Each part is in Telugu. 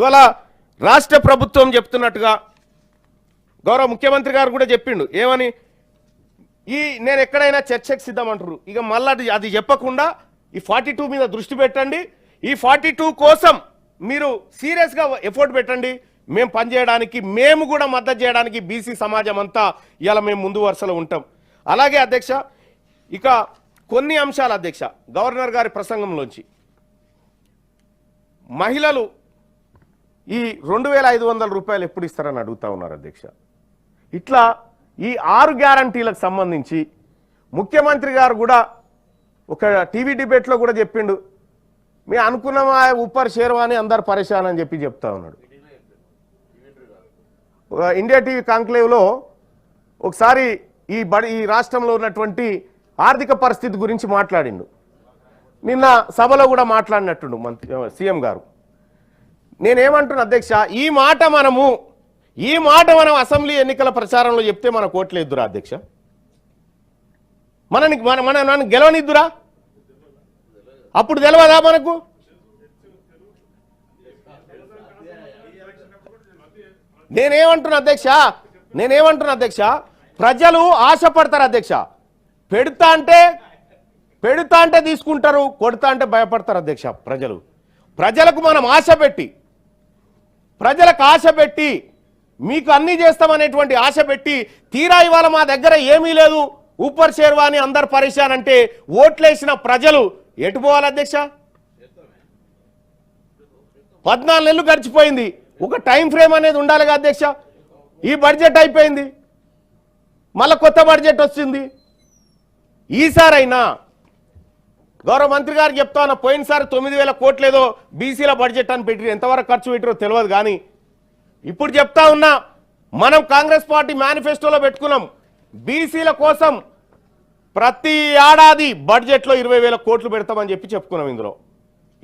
ఇవాళ రాష్ట్ర ప్రభుత్వం చెప్తున్నట్టుగా గౌరవ ముఖ్యమంత్రి గారు కూడా చెప్పిండు ఏమని, నేను ఎక్కడైనా చర్చకు సిద్ధమంటారు. ఇక మళ్ళీ అది చెప్పకుండా ఈ 42 మీద దృష్టి పెట్టండి, ఈ 42 కోసం మీరు సీరియస్గా ఎఫర్ట్ పెట్టండి, మేము పనిచేయడానికి, మేము కూడా మద్దతు చేయడానికి బీసీ సమాజం అంతా ఇలా మేము ముందు వరుసలో ఉంటాం. అలాగే అధ్యక్ష, ఇక కొన్ని అంశాలు అధ్యక్ష, గవర్నర్ గారి ప్రసంగంలోంచి మహిళలు ఈ 2500 రూపాయలు ఎప్పుడు ఇస్తారని అడుగుతా ఉన్నారు అధ్యక్ష. ఇట్లా ఈ 6 గ్యారంటీలకు సంబంధించి ముఖ్యమంత్రి గారు కూడా ఒక టీవీ డిబేట్లో కూడా చెప్పిండు, మీ అనుకున్నమా ఉప్పర్ షేర్వాని అందరు పరేషాన్ అని చెప్తా ఉన్నాడు. ఇండియా టీవీ కాంక్లేవ్లో ఒకసారి ఈ రాష్ట్రంలో ఉన్నటువంటి ఆర్థిక పరిస్థితి గురించి మాట్లాడిండు. నిన్న సభలో కూడా మాట్లాడినట్టుండు సీఎం గారు. నేనేమంటున్నా అధ్యక్ష, ఈ మాట మనం అసెంబ్లీ ఎన్నికల ప్రచారంలో చెప్తే మన కోట్లేద్దురా అధ్యక్ష, మన గెలవనిద్దురా? అప్పుడు తెలియదా మనకు? నేనేమంటున్నా అధ్యక్ష, ప్రజలు ఆశపడతారు అధ్యక్ష. పెడతా అంటే తీసుకుంటారు, కొడతా అంటే భయపడతారు అధ్యక్ష. ప్రజలకు మనం ప్రజలకు ఆశ పెట్టి మీకు అన్నీ చేస్తామనేటువంటి ఆశ పెట్టి తీరా ఇవాళ మా దగ్గర ఏమీ లేదు, ఊపర్ షేర్వాని అందరు పరేషాన్ అంటే ఓట్లేసిన ప్రజలు ఎటు పోవాలి అధ్యక్ష? 14 నెలలు గడిచిపోయింది, ఒక టైం ఫ్రేమ్ అనేది ఉండాలిగా అధ్యక్ష. ఈ బడ్జెట్ అయిపోయింది, మళ్ళీ కొత్త బడ్జెట్ వచ్చింది. ఈసారైనా గౌరవ మంత్రి గారు చెప్తా ఉన్నా, పోయినసారి 9000 కోట్లు ఏదో బీసీల బడ్జెట్ అని పెట్టి ఎంతవరకు ఖర్చు పెట్టారో తెలియదు. కానీ ఇప్పుడు చెప్తా ఉన్నా, మనం కాంగ్రెస్ పార్టీ మేనిఫెస్టోలో పెట్టుకున్నాం, బీసీల కోసం ప్రతి ఏడాది బడ్జెట్లో 20,000 కోట్లు పెడతామని చెప్పుకున్నాం. ఇందులో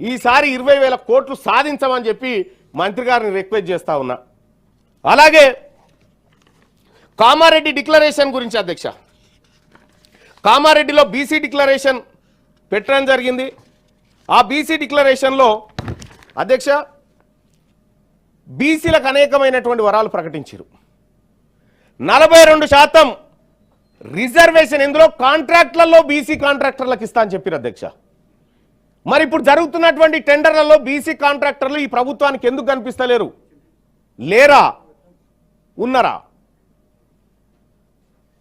ఈసారి 20,000 కోట్లు సాధించమని చెప్పి మంత్రి గారిని రిక్వెస్ట్ చేస్తా ఉన్నా. అలాగే కామారెడ్డి డిక్లరేషన్ గురించి అధ్యక్ష, కామారెడ్డిలో బీసీ డిక్లరేషన్ పెట్టడం జరిగింది. ఆ బీసీ డిక్లరేషన్లో అధ్యక్ష బీసీలకు అనేకమైనటువంటి వరాలు ప్రకటించారు. 42% రిజర్వేషన్ ఇందులో కాంట్రాక్టులలో బీసీ కాంట్రాక్టర్లకు ఇస్తా అని చెప్పారు అధ్యక్ష. మరి ఇప్పుడు జరుగుతున్నటువంటి టెండర్లలో బీసీ కాంట్రాక్టర్లు ఈ ప్రభుత్వానికి ఎందుకు కనిపిస్తలేరు? లేరా? ఉన్నారా?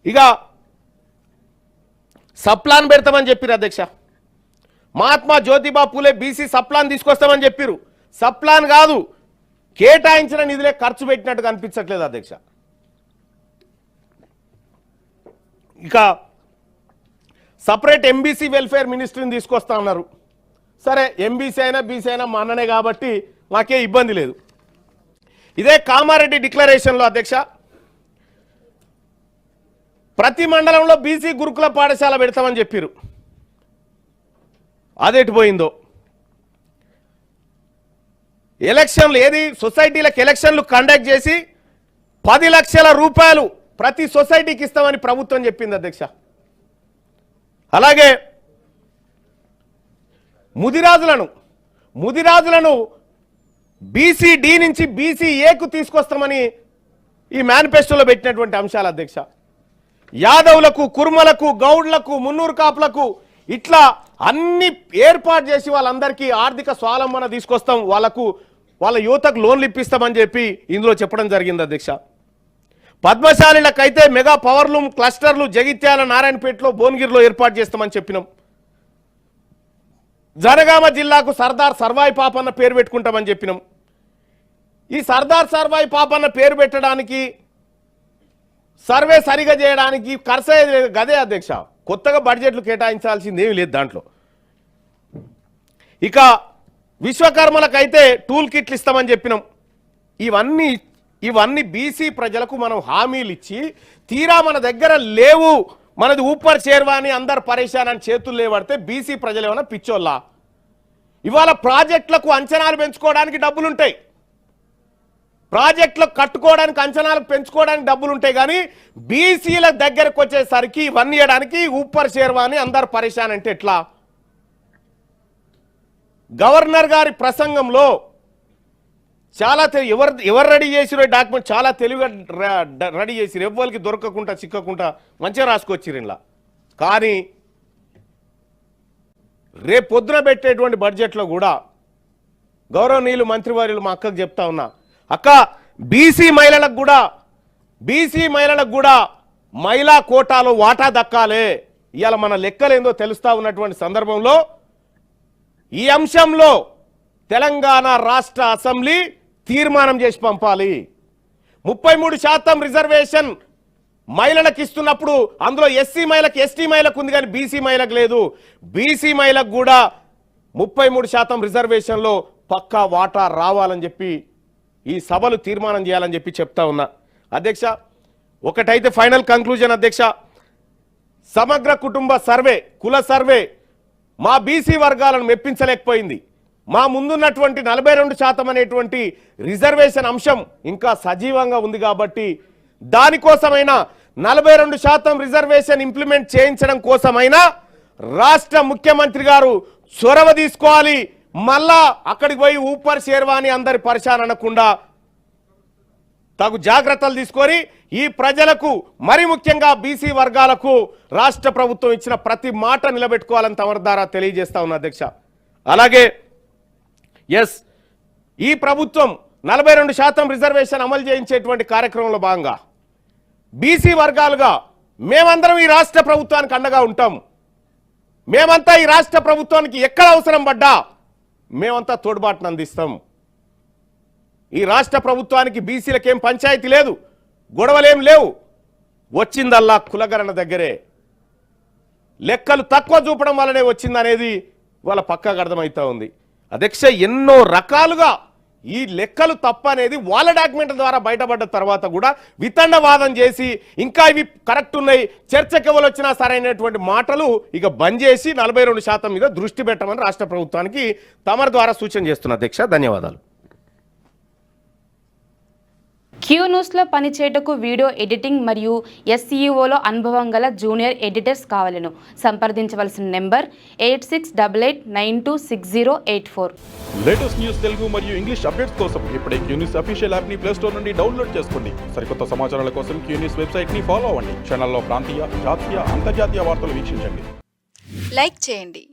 ఇక సప్లాన్ పెడతామని చెప్పారు అధ్యక్ష. మహాత్మా జ్యోతిబా పూలే బీసీ సప్లాన్ తీసుకొస్తామని చెప్పారు. సప్లాన్ కాదు, కేటాయించిన నిధులే ఖర్చు పెట్టినట్టు కనిపించట్లేదు అధ్యక్ష. ఇక సపరేట్ ఎంబీసీ వెల్ఫేర్ మినిస్ట్రీని తీసుకొస్తా ఉన్నారు. సరే, ఎంబీసీ అయినా బీసీ అయినా మా అన్ననే కాబట్టి మాకే ఇబ్బంది లేదు. ఇదే కామారెడ్డి డిక్లరేషన్లో అధ్యక్ష ప్రతి మండలంలో బీసీ గురుకుల పాఠశాల పెడతామని చెప్పారు. అదెటు పోయిందో? ఎలక్షన్లు ఏది సొసైటీలకు ఎలక్షన్లు కండక్ట్ చేసి 10 లక్షల రూపాయలు ప్రతి సొసైటీకి ఇస్తామని ప్రభుత్వం చెప్పింది అధ్యక్ష. అలాగే ముదిరాజులను బీసీ డి నుంచి బీసీ ఏకు తీసుకొస్తామని ఈ మేనిఫెస్టోలో పెట్టినటువంటి అంశాలు అధ్యక్ష. యాదవులకు, కుర్మలకు, గౌడ్లకు, మున్నూరు కాపులకు ఇట్లా అన్ని ఏర్పాటు చేసి వాళ్ళందరికీ ఆర్థిక స్వావలంబన తీసుకొస్తాం, వాళ్ళ యువతకు లోన్లు ఇప్పిస్తామని చెప్పి ఇందులో చెప్పడం జరిగింది అధ్యక్ష. పద్మశాలిలకైతే మెగా పవర్ లూమ్ క్లస్టర్లు జగిత్యాల, నారాయణపేటలో, భువనగిరిలో ఏర్పాటు చేస్తామని చెప్పినాం. జనగామ జిల్లాకు సర్దార్ సర్వాయి పాపన్న పేరు పెట్టుకుంటామని చెప్పినాం. ఈ సర్దార్ సర్వాయి పాపన్న పేరు పెట్టడానికి, సర్వే సరిగా చేయడానికి ఖర్చు గదే అధ్యక్ష. కొత్తగా బడ్జెట్లు కేటాయించాల్సింది ఏమీ లేదు దాంట్లో. ఇక విశ్వకర్మలకైతే టూల్ కిట్లు ఇస్తామని చెప్పినాం. ఇవన్నీ బీసీ ప్రజలకు మనం హామీలు ఇచ్చి తీరా మన దగ్గర లేవు, మనది ఊపర్ షేర్వాని అందరు పరేషాన్ అని చేతులు లేవడితే బీసీ ప్రజలు ఏమైనా పిచ్చోళ్ళా? ఇవాళ ప్రాజెక్టులకు అంచనాలు పెంచుకోవడానికి డబ్బులుంటాయి, ప్రాజెక్టులకు కట్టుకోవడానికి అంచనాలకు పెంచుకోవడానికి డబ్బులుంటాయి. కానీ బీసీల దగ్గరకు వచ్చేసరికి ఇవన్నీ ఇవ్వడానికి ఊపర్ షేర్వాని అందరు పరేషాన్ అంటే ఎట్లా? గవర్నర్ గారి ప్రసంగంలో చాలా ఎవరు రెడీ చేసిరో డాక్యుమెంట్ చాలా తెలివిగా రెడీ చేసిరు, ఎవ్వరికి దొరకకుండా చిక్కకుండా మంచిగా రాసుకొచ్చిరు ఇలా. కానీ రేపు పొద్దున పెట్టేటువంటి బడ్జెట్లో కూడా గౌరవనీయులు మంత్రివర్యులు మా అక్కకు చెప్తా ఉన్నా, అక్క బీసీ మహిళలకు కూడా మహిళా కోటాలో వాటా దక్కాలే. ఇవాళ మన లెక్కలేందో తెలుస్తా ఉన్నటువంటి సందర్భంలో ఈ అంశంలో తెలంగాణ రాష్ట్ర అసెంబ్లీ తీర్మానం చేసి పంపాలి. 33% రిజర్వేషన్ మహిళలకు ఇస్తున్నప్పుడు అందులో ఎస్సీ మహిళలకు ఎస్టీ మహిళకు ఉంది, కానీ బీసీ మహిళకు లేదు. బీసీ మహిళకు కూడా 33% రిజర్వేషన్లో పక్కా వాటా రావాలని చెప్పి ఈ సభలు తీర్మానం చేయాలని చెప్పి చెప్తా ఉన్నా. అధ్యక్ష, ఒకటైతే ఫైనల్ కంక్లూజన్ అధ్యక్ష, సమగ్ర కుటుంబ సర్వే, కుల సర్వే మా బీసీ వర్గాలను మెప్పించలేకపోయింది. మా ముందున్నటువంటి 42% అనేటువంటి రిజర్వేషన్ అంశం ఇంకా సజీవంగా ఉంది కాబట్టి దానికోసమైనా 42% రిజర్వేషన్ ఇంప్లిమెంట్ చేయించడం కోసమైనా రాష్ట్ర ముఖ్యమంత్రి గారు చొరవ తీసుకోవాలి. మళ్ళా అక్కడికి పోయి ఊపర్ షేర్వాణి అందరి పరిశాన్ అనకుండా తగు జాగ్రత్తలు తీసుకొని ఈ ప్రజలకు మరి ముఖ్యంగా బీసీ వర్గాలకు రాష్ట్ర ప్రభుత్వం ఇచ్చిన ప్రతి మాట నిలబెట్టుకోవాలని తమరి ద్వారా తెలియజేస్తా ఉన్నా అధ్యక్ష. అలాగే ఈ ప్రభుత్వం 42% రిజర్వేషన్ అమలు చేయించేటువంటి కార్యక్రమంలో భాగంగా బీసీ వర్గాలుగా మేమందరం ఈ రాష్ట్ర ప్రభుత్వానికి అండగా ఉంటాం. మేమంతా ఈ రాష్ట్ర ప్రభుత్వానికి ఎక్కడ అవసరం పడ్డా మేమంతా తోడ్బాటును అందిస్తాం. ఈ రాష్ట్ర ప్రభుత్వానికి బీసీలకేం పంచాయతీ లేదు, గొడవలేం లేవు. వచ్చిందల్లా కులగణన దగ్గరే, లెక్కలు తక్కువ చూపడం వల్లనే వచ్చిందనేది వాళ్ళ పక్కాగా అర్థమవుతా ఉంది. అధ్యక్ష, ఎన్నో రకాలుగా ఈ లెక్కలు తప్పనేది వాళ్ళ డాక్యుమెంట్ ద్వారా బయటపడ్డ తర్వాత కూడా వితండవాదం చేసి ఇంకా ఇవి కరెక్ట్ ఉన్నాయి, చర్చకి ఎవరు వచ్చినా సరైనటువంటి మాటలు ఇక బంద్ చేసి 42% మీద దృష్టి పెట్టమని రాష్ట్ర ప్రభుత్వానికి తమరి ద్వారా సూచన చేస్తున్న అధ్యక్ష. ధన్యవాదాలు. క్యూ న్యూస్లో పనిచేయటకు వీడియో ఎడిటింగ్ మరియు ఎస్ఈఓలో అనుభవం గల జూనియర్ ఎడిటర్స్ కావాలను సంప్రదించవలసిన నెంబర్ 8688926084. లేటెస్ట్ న్యూస్ తెలుగు మరియు ఇంగ్లీష్ అప్డేట్స్ కోసం ఇప్పుడే క్యూ న్యూస్ అఫీషియల్ యాప్ ని ప్లే స్టోర్ నుండి డౌన్లోడ్ చేసుకోండి. సరికొత్త సమాచారాల కోసం క్యూ న్యూస్ వెబ్సైట్ ని ఫాలో అవ్వండి. ఛానల్లో ప్రాంతీయ, జాతీయ, అంతర్జాతీయ వార్తలు వీక్షించండి. లైక్ చేయండి.